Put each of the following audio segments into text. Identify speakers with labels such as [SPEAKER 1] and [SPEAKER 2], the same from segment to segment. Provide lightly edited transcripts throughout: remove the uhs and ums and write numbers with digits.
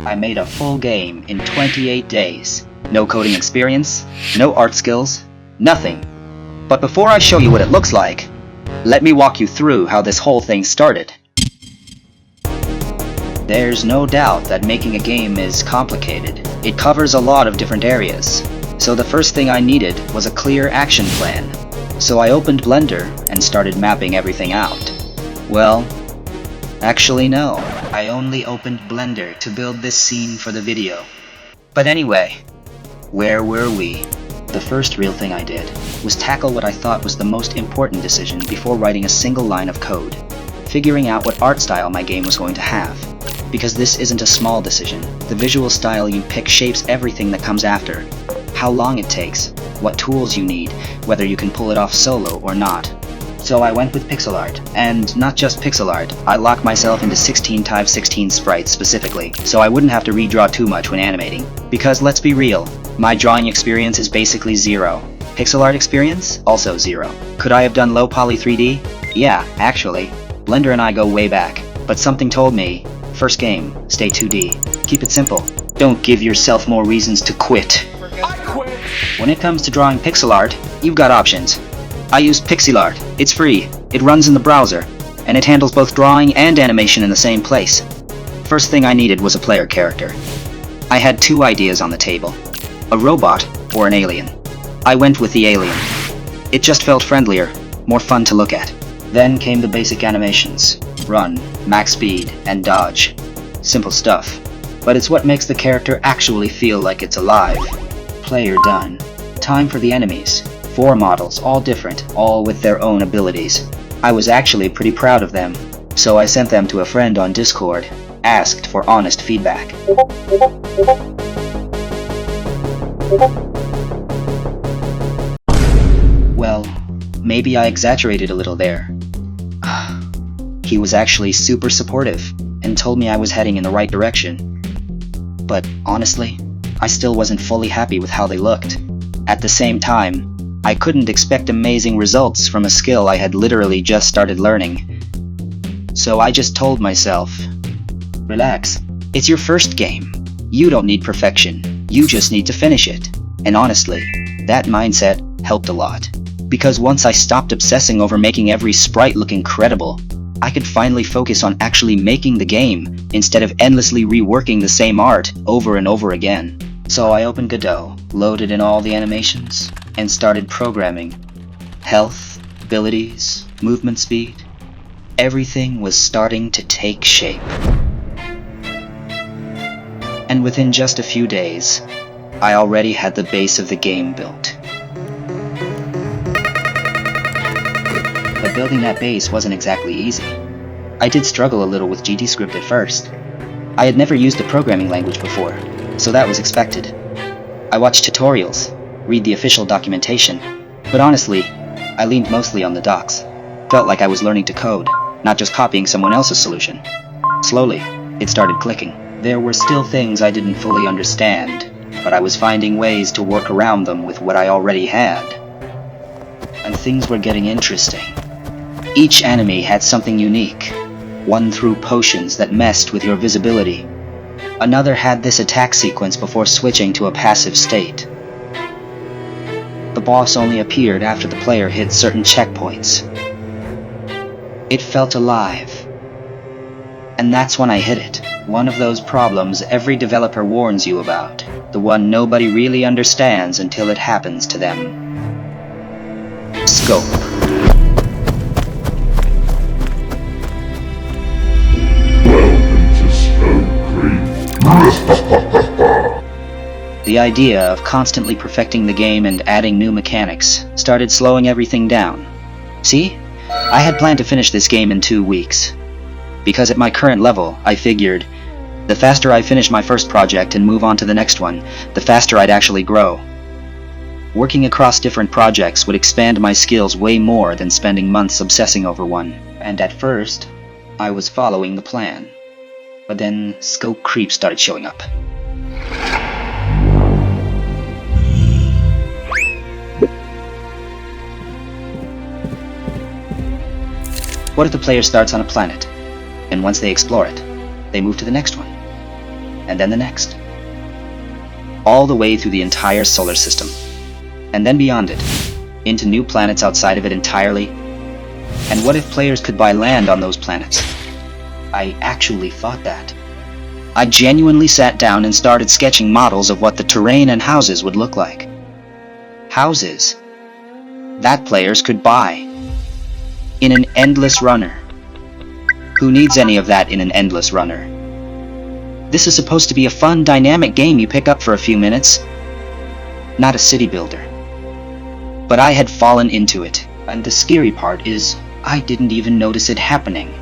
[SPEAKER 1] I made a full game in 28 days. No coding experience, no art skills, nothing. But before I show you what it looks like, let me walk you through how this whole thing started. There's no doubt that making a game is complicated. It covers a lot of different areas. So the first thing I needed was a clear action plan. So I opened Blender and started mapping everything out. Well, actually no. I only opened Blender to build this scene for the video. But anyway, where were we? The first real thing I did was tackle what I thought was the most important decision before writing a single line of code, figuring out what art style my game was going to have. Because this isn't a small decision. The visual style you pick shapes everything that comes after. How long it takes, what tools you need, whether you can pull it off solo or not. So I went with pixel art, and not just pixel art, I locked myself into 16x16 sprites specifically, so I wouldn't have to redraw too much when animating. Because let's be real, my drawing experience is basically zero. Pixel art experience? Also zero. Could I have done low poly 3D? Yeah, actually. Blender and I go way back, but something told me, first game, stay 2D. Keep it simple. Don't give yourself more reasons to quit.
[SPEAKER 2] I quit!
[SPEAKER 1] When it comes to drawing pixel art, you've got options. I use pixel art. It's free, it runs in the browser, and it handles both drawing and animation in the same place. First thing I needed was a player character. I had two ideas on the table, a robot or an alien. I went with the alien. It just felt friendlier, more fun to look at. Then came the basic animations, run, max speed, and dodge. Simple stuff, but it's what makes the character actually feel like it's alive. Player done. Time for the enemies. 4 models, all different, all with their own abilities. I was actually pretty proud of them, so I sent them to a friend on Discord, asked for honest feedback. Well, maybe I exaggerated a little there. He was actually super supportive, and told me I was heading in the right direction. But honestly, I still wasn't fully happy with how they looked. At the same time, I couldn't expect amazing results from a skill I had literally just started learning. So I just told myself, relax, it's your first game. You don't need perfection, you just need to finish it. And honestly, that mindset helped a lot. Because once I stopped obsessing over making every sprite look incredible, I could finally focus on actually making the game, instead of endlessly reworking the same art over and over again. So I opened Godot, loaded in all the animations, and started programming. Health, abilities, movement speed. Everything was starting to take shape. And within just a few days, I already had the base of the game built. But building that base wasn't exactly easy. I did struggle a little with GDScript at first. I had never used a programming language before, so that was expected. I watched tutorials, read the official documentation, but honestly, I leaned mostly on the docs. Felt like I was learning to code, not just copying someone else's solution. Slowly, it started clicking. There were still things I didn't fully understand, but I was finding ways to work around them with what I already had. And things were getting interesting. Each enemy had something unique. One threw potions that messed with your visibility. Another had this attack sequence before switching to a passive state. The boss only appeared after the player hit certain checkpoints. It felt alive. And that's when I hit it. One of those problems every developer warns you about. The one nobody really understands until it happens to them. Scope. The idea of constantly perfecting the game and adding new mechanics started slowing everything down. See? I had planned to finish this game in 2 weeks. Because at my current level, I figured, the faster I finish my first project and move on to the next one, the faster I'd actually grow. Working across different projects would expand my skills way more than spending months obsessing over one. And at first, I was following the plan. But then scope creep started showing up. What if the player starts on a planet, and once they explore it, they move to the next one? and then the next. All the way through the entire solar system, and then beyond it, into new planets outside of it entirely. And what if players could buy land on those planets? I actually thought that. I genuinely sat down and started sketching models of what the terrain and houses would look like. Houses that players could buy in an endless runner. Who needs any of that in an endless runner? This is supposed to be a fun, dynamic game you pick up for a few minutes, not a city builder. But I had fallen into it, and the scary part is I didn't even notice it happening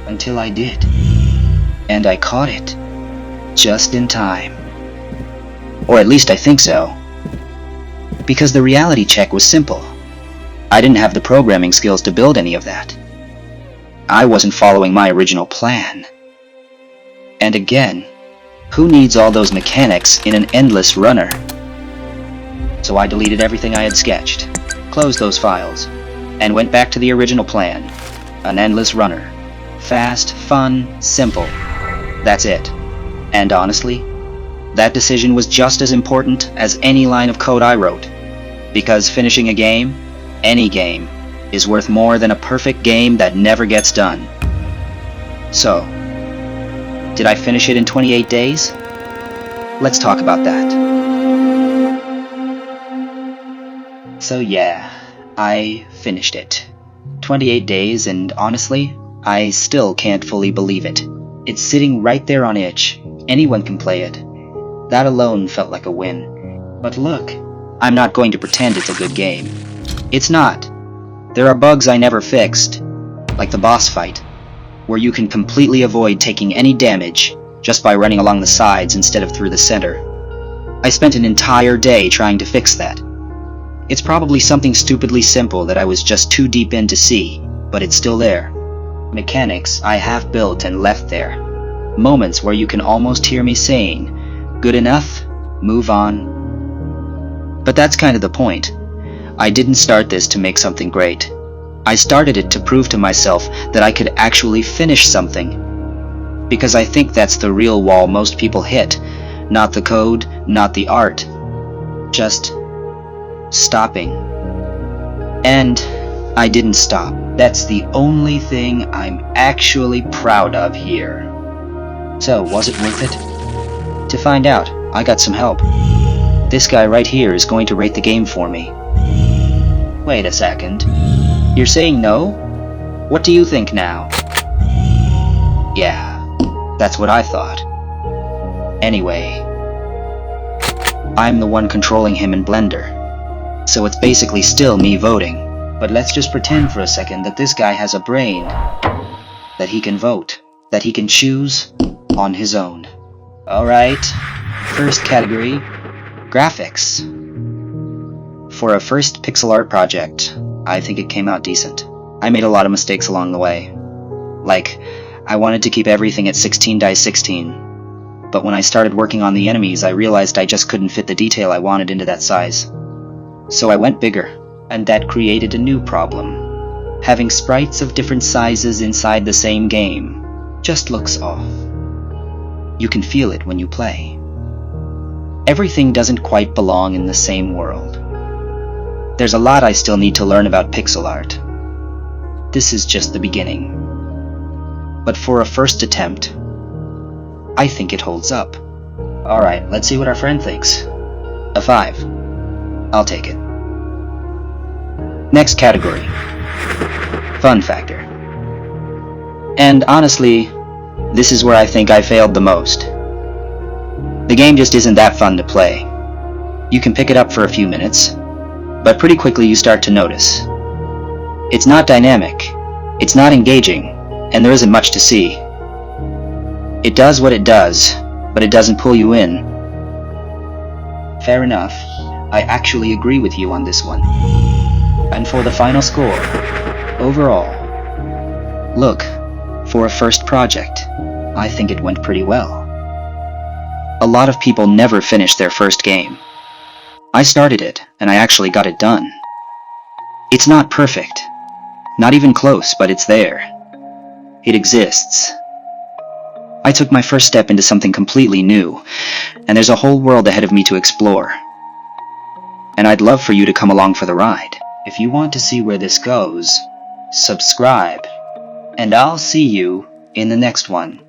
[SPEAKER 1] until I did. And I caught it just in time. Or at least I think so. Because the reality check was simple. I didn't have the programming skills to build any of that. I wasn't following my original plan. And again, who needs all those mechanics in an endless runner? So I deleted everything I had sketched, closed those files, and went back to the original plan. An endless runner. Fast, fun, simple. That's it. And honestly, that decision was just as important as any line of code I wrote. Because finishing a game, any game, is worth more than a perfect game that never gets done. So, did I finish it in 28 days? Let's talk about that. So yeah, I finished it. 28 days, and honestly, I still can't fully believe it. It's sitting right there on itch. Anyone can play it. That alone felt like a win. But look, I'm not going to pretend it's a good game. It's not. There are bugs I never fixed, like the boss fight, where you can completely avoid taking any damage just by running along the sides instead of through the center. I spent an entire day trying to fix that. It's probably something stupidly simple that I was just too deep in to see, but it's still there. Mechanics I have built and left there. Moments where you can almost hear me saying, "Good enough, move on." But that's kind of the point. I didn't start this to make something great. I started it to prove to myself that I could actually finish something. Because I think that's the real wall most people hit. Not the code, not the art. Just stopping. And I didn't stop. That's the only thing I'm actually proud of here. So, was it worth it? To find out, I got some help. This guy right here is going to rate the game for me. Wait a second. You're saying no? What do you think now? Yeah, that's what I thought. Anyway, I'm the one controlling him in Blender. So it's basically still me voting. But let's just pretend for a second that this guy has a brain. That he can vote. That he can choose on his own. Alright, first category, graphics. For a first pixel art project, I think it came out decent. I made a lot of mistakes along the way. Like, I wanted to keep everything at 16:16, but when I started working on the enemies, I realized I just couldn't fit the detail I wanted into that size. So I went bigger, and that created a new problem. Having sprites of different sizes inside the same game just looks off. You can feel it when you play. Everything doesn't quite belong in the same world. There's a lot I still need to learn about pixel art. This is just the beginning. But for a first attempt, I think it holds up. Alright, let's see what our friend thinks. A 5. I'll take it. Next category. Fun factor. And honestly, this is where I think I failed the most. The game just isn't that fun to play. You can pick it up for a few minutes, but pretty quickly you start to notice. It's not dynamic, it's not engaging, and there isn't much to see. It does what it does, but it doesn't pull you in. Fair enough, I actually agree with you on this one. And for the final score, overall, look, for a first project, I think it went pretty well. A lot of people never finish their first game. I started it, and I actually got it done. It's not perfect. Not even close, but it's there. It exists. I took my first step into something completely new, and there's a whole world ahead of me to explore. And I'd love for you to come along for the ride. If you want to see where this goes, subscribe, and I'll see you in the next one.